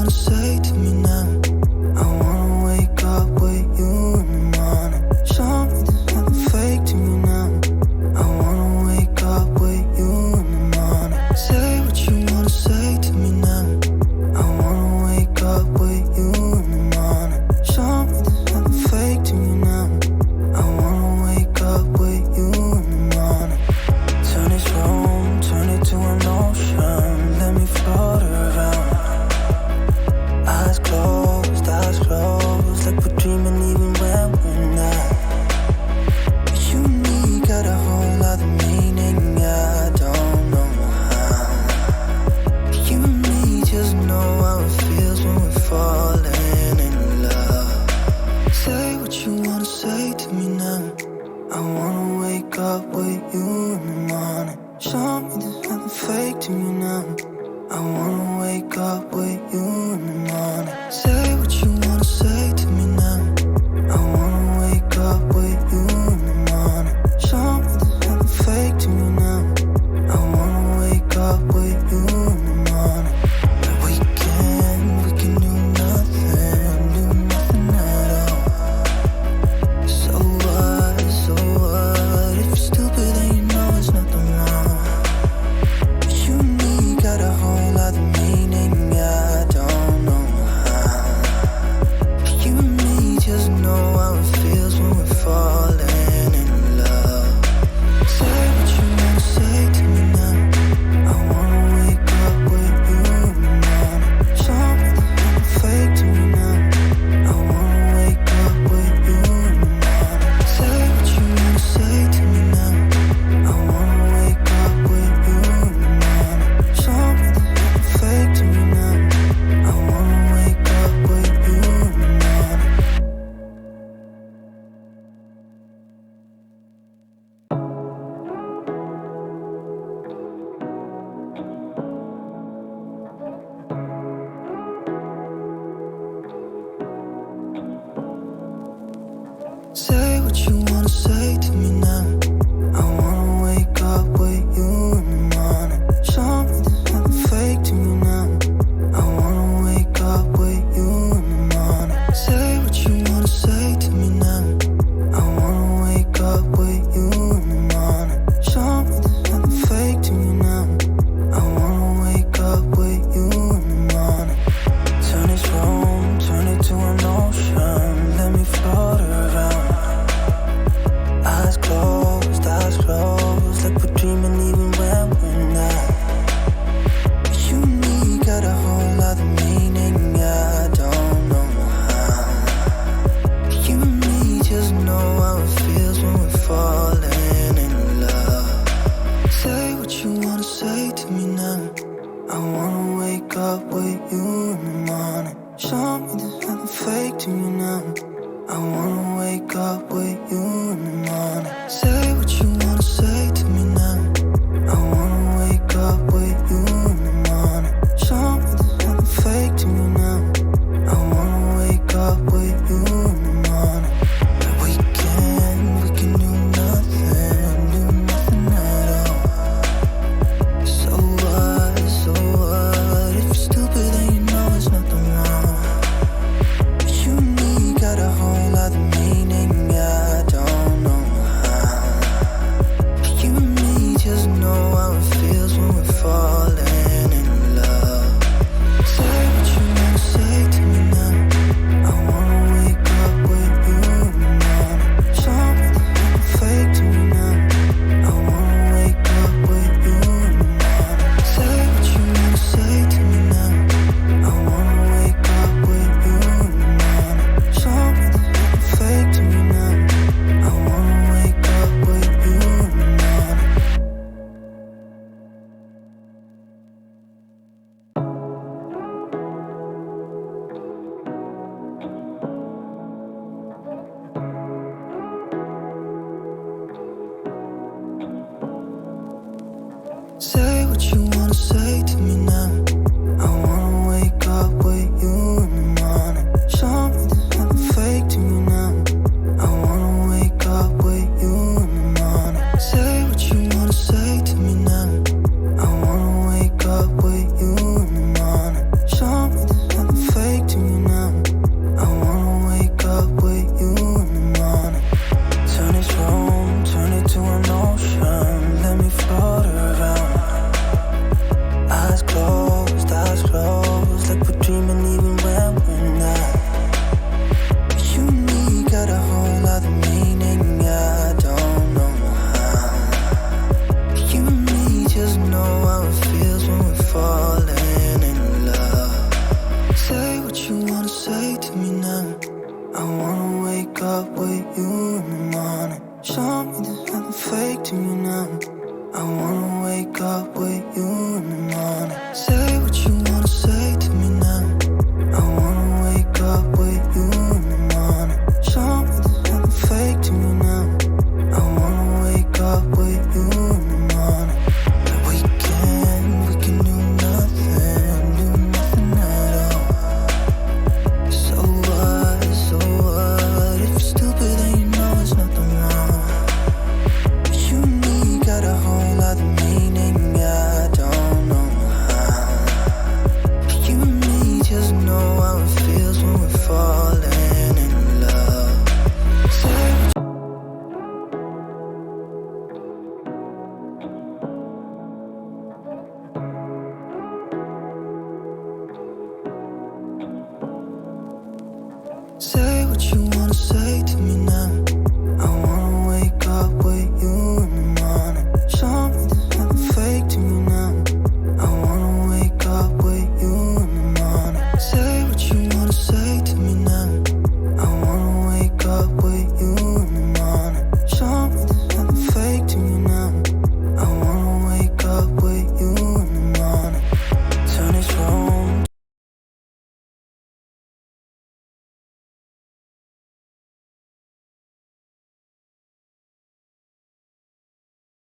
wanna say to me now? I wanna wake up with you in the morning. Show me there's nothing fake to me now. I wanna wake up with you in the morning. Say what you wanna say to me now. I wanna wake up with you in the morning. Show me there's nothing fake to me now. I wanna wake up with you in the morning. Turn this room, turn it to an ocean. Let me float around. Eyes closed, like we're dreaming even when we're not. You and me got a whole other meaning, I don't know how. You and me just know how it feels when we're falling in love. Say what you wanna say to me now. I wanna wake up with you in the morning. Show me there's nothing fake to me now. I wanna wake up with you in the morning. Say what you wanna say to me now. I wanna wake up with you in the morning. Show me there's nothing fake to me now. I wanna wake up with you in the morning. We can do nothing at all. So what, if you're stupid then you know there's nothing wrong. You and me got a whole other meaning, I don't know how. You and me just know how it feels when we're falling in love. Say what you wanna say to me now. I wanna wake up with you in the morning. Show me there's nothing fake to me now. I wanna wake up with you in the morning. Say what you wanna say to me now. I wanna wake up with you in the morning. Show me there's nothing fake to me now. I wanna wake up with you in the morning. Say what you wanna say to me now. I wanna wake up with you in the morning. Show me there's nothing fake to me now. I wanna wake up with you in the morning. Say what you wanna say to me now. I wanna wake up with you in the morning. Show me there's nothing fake to me now. I wanna wake up with you in the morning. Turn this room, turn it to an ocean. Let me float around. Eyes closed, like we're dreaming even when we're not. You and me got a whole other meaning, I don't know how. You and me just know how it feels when we're falling in love. Say what you wanna say to me now. I wanna wake up with you in the morning. Show me there's nothing fake to me now. I wanna wake up with you in the morning. Say what you wanna say to me now. I wanna wake up with you in the morning. Show me there's nothing fake to me now. I wanna wake up with you in the morning. We can do nothing at all. So what, if you're stupid then you know there's nothing wrong. You and me got a whole other meaning, I don't know how. You and me just know how it feels when we're falling in love. Say what you wanna say to me now. I wanna wake up with you in the morning. Show me there's nothing fake to me now. I wanna wake up with you in the morning. Say what you wanna say to me now. I wanna wake up with you in the morning. Show me there's nothing fake to me now. I wanna wake up with you in the morning. Say what you wanna say to me now. I wanna wake up with you in the morning. Show me there's nothing fake to me now. I wanna wake up with you in the morning. Say what you wanna say to me now. I wanna wake up with you in the morning. Show me there's nothing Say what you want.